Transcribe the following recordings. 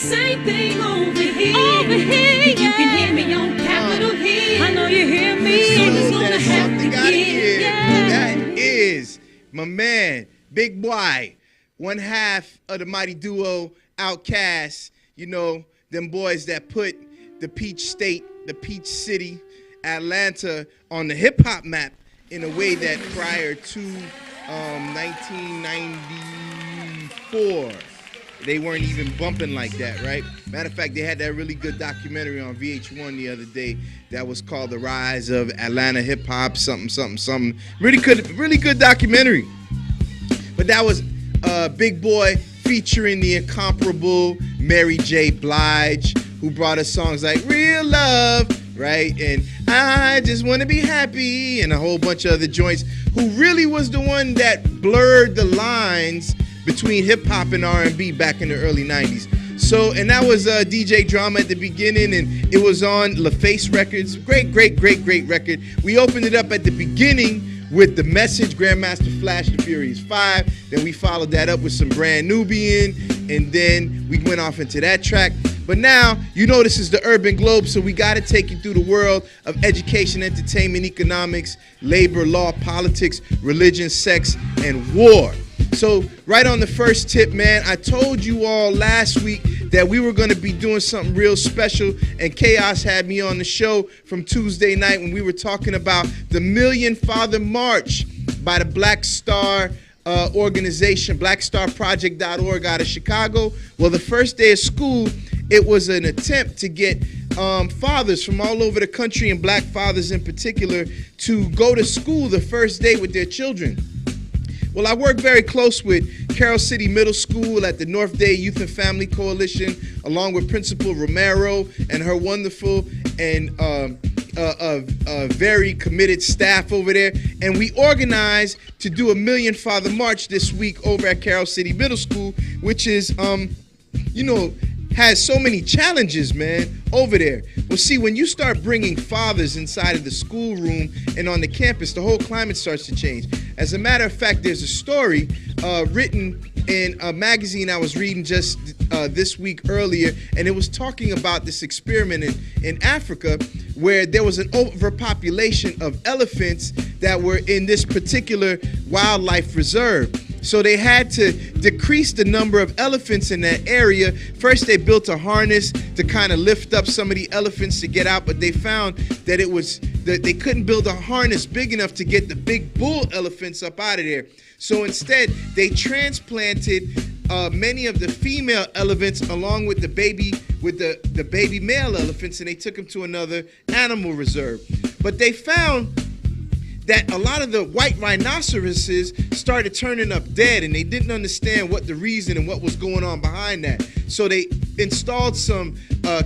Same thing over here. Over here, you can hear me on Capitol Hill. I know you hear me. So that's something out here. That is my man, Big Boy, one half of the mighty duo Outkast. You know, them boys that put the Peach State, the Peach City, Atlanta on the hip hop map in a way that prior to 1994. They weren't even bumping like that, right? Matter of fact, they had that really good documentary on VH1 the other day that was called The Rise of Atlanta Hip Hop, something. Really good documentary. But that was Big Boy featuring the incomparable Mary J. Blige, who brought us songs like Real Love, right? And I Just Want to Be Happy, and a whole bunch of other joints, who really was the one that blurred the lines between hip-hop and R&B back in the early 90s. So, and that was DJ Drama at the beginning, and it was on LaFace Records. Great record. We opened it up at the beginning with The Message, Grandmaster Flash, The Furious 5. Then we followed that up with some Brand Nubian, and then we went off into that track. But now, you know this is the Urban Globe, so we got to take you through the world of education, entertainment, economics, labor, law, politics, religion, sex, and war. So right on the first tip, man, I told you all last week that we were going to be doing something real special, and Chaos had me on the show from Tuesday night when we were talking about the Million Father March by the Black Star organization, blackstarproject.org out of Chicago. Well, the first day of school, it was an attempt to get fathers from all over the country, and black fathers in particular, to go to school the first day with their children. Well, I work very close with Carroll City Middle School at the North Day Youth and Family Coalition, along with Principal Romero and her wonderful and very committed staff over there. And we organized to do a Million Father March this week over at Carroll City Middle School, which is, has so many challenges, man, over there. Well, see, when you start bringing fathers inside of the schoolroom and on the campus, the whole climate starts to change. As a matter of fact, there's a story written in a magazine I was reading just this week earlier, and it was talking about this experiment in Africa where there was an overpopulation of elephants that were in this particular wildlife reserve. So they had to decrease the number of elephants in that area. First, they built a harness to kind of lift up some of the elephants to get out, but they found that they couldn't build a harness big enough to get the big bull elephants up out of there. So instead, they transplanted many of the female elephants along with the baby male elephants, and they took them to another animal reserve. But they found that a lot of the white rhinoceroses started turning up dead, and they didn't understand what the reason and what was going on behind that. So they installed some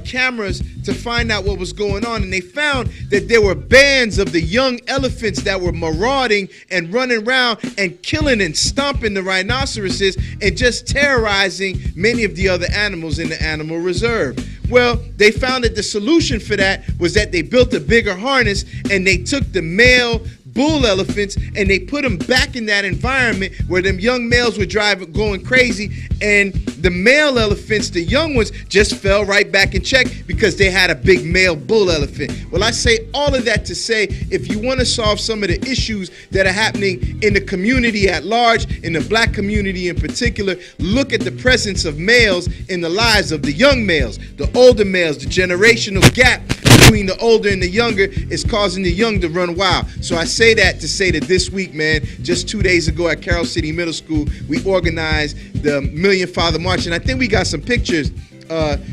cameras to find out what was going on, and they found that there were bands of the young elephants that were marauding and running around and killing and stomping the rhinoceroses and just terrorizing many of the other animals in the animal reserve. Well, they found that the solution for that was that they built a bigger harness, and they took the male bull elephants and they put them back in that environment where them young males were going crazy, and the male elephants, the young ones, just fell right back in check because they had a big male bull elephant. Well, I say all of that to say, if you want to solve some of the issues that are happening in the community at large, in the black community in particular, look at the presence of males in the lives of the young males, the older males. The generational gap between the older and the younger is causing the young to run wild. So I say that to say that this week, man, just 2 days ago at Carroll City Middle School, we organized the Million Father March, and I think we got some pictures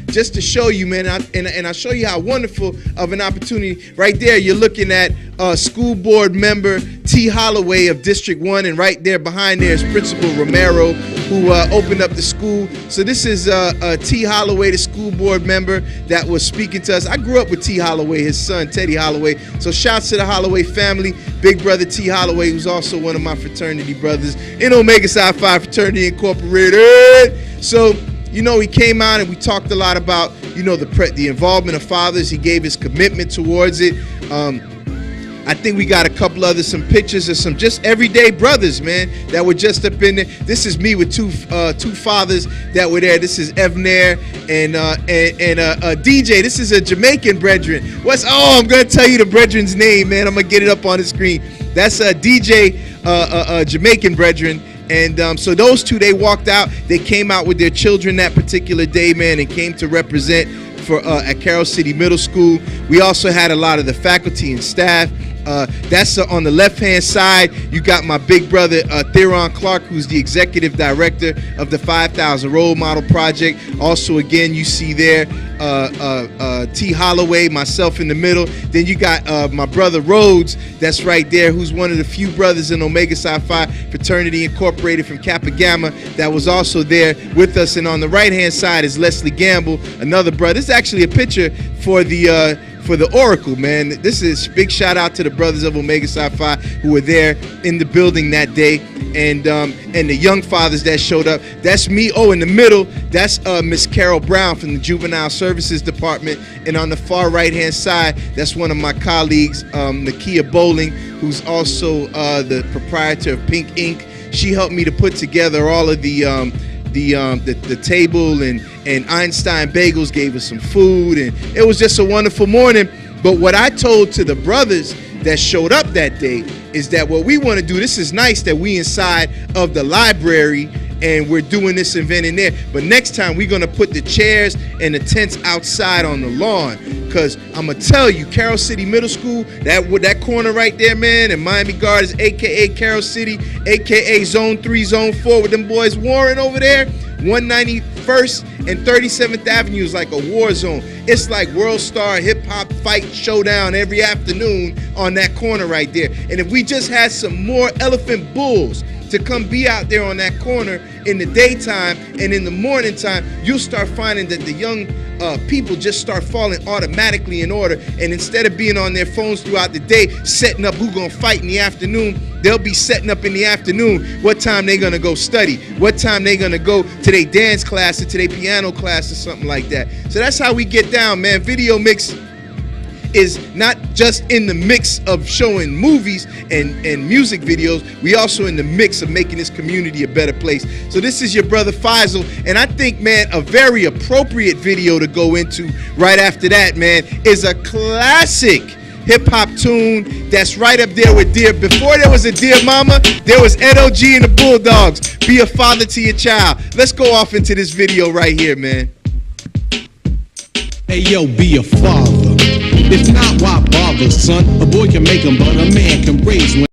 just to show you, man, and I'll show you how wonderful of an opportunity. Right there, you're looking at school board member T. Holloway of District 1, and right there behind there is Principal Romero, who opened up the school. So this is T. Holloway, the school board member that was speaking to us. I grew up with T. Holloway, his son, Teddy Holloway. So shouts to the Holloway family. Big brother T. Holloway, who's also one of my fraternity brothers in Omega Psi Phi Fraternity Incorporated. So, you know, he came out and we talked a lot about, you know, the involvement of fathers. He gave his commitment towards it. I think we got a couple some pictures of some just everyday brothers, man, that were just up in there. This is me with two fathers that were there. This is Evnair and DJ. This is a Jamaican brethren. I'm gonna tell you the brethren's name, man. I'm gonna get it up on the screen. That's a DJ, Jamaican brethren. And so those two, they walked out. They came out with their children that particular day, man, and came to represent for at Carroll City Middle School. We also had a lot of the faculty and staff. That's on the left-hand side. You got my big brother, Theron Clark, who's the executive director of the 5,000 Role Model Project. Also, again, you see there T. Holloway, myself in the middle. Then you got my brother Rhodes, that's right there, who's one of the few brothers in Omega Psi Phi Fraternity Incorporated from Kappa Gamma that was also there with us. And on the right-hand side is Leslie Gamble, another brother. This is actually a picture for the Oracle, man. This is big shout out to the brothers of Omega Psi Phi who were there in the building that day, and the young fathers that showed up. That's me. Oh, in the middle, that's Miss Carol Brown from the Juvenile Services Department, and on the far right hand side, that's one of my colleagues, Nakia Bowling, who's also the proprietor of Pink Ink. She helped me to put together all of the table, and Einstein Bagels gave us some food, and it was just a wonderful morning. But what I told to the brothers that showed up that day is that what we want to do, this is nice that we inside of the library and we're doing this event in there, but next time we're going to put the chairs and the tents outside on the lawn, because I'm going to tell you, Carroll City Middle School, that corner right there, man, and Miami Gardens, a.k.a. Carroll City, a.k.a. Zone 3, Zone 4, with them boys warring over there, 191st and 37th Avenue is like a war zone. It's like World Star Hip Hop Fight Showdown every afternoon on that corner right there. And if we just had some more elephant bulls to come be out there on that corner in the daytime and in the morning time, you'll start finding that the young people just start falling automatically in order. And instead of being on their phones throughout the day, setting up who's gonna fight in the afternoon, they'll be setting up in the afternoon what time they're gonna go study, what time they're gonna go to their dance class or to their piano class or something like that. So that's how we get down, man. Video Mix is not just in the mix of showing movies and music videos, we also in the mix of making this community a better place. So this is your brother Faisal, and I think, man, a very appropriate video to go into right after that, man, is a classic hip-hop tune that's right up there with Dear. Before there was a Dear Mama, there was NOG and the Bulldogs. Be a father to your child. Let's go off into this video right here, man. Hey yo, be a father. If not, why bother, son? A boy can make 'em, but a man can raise one.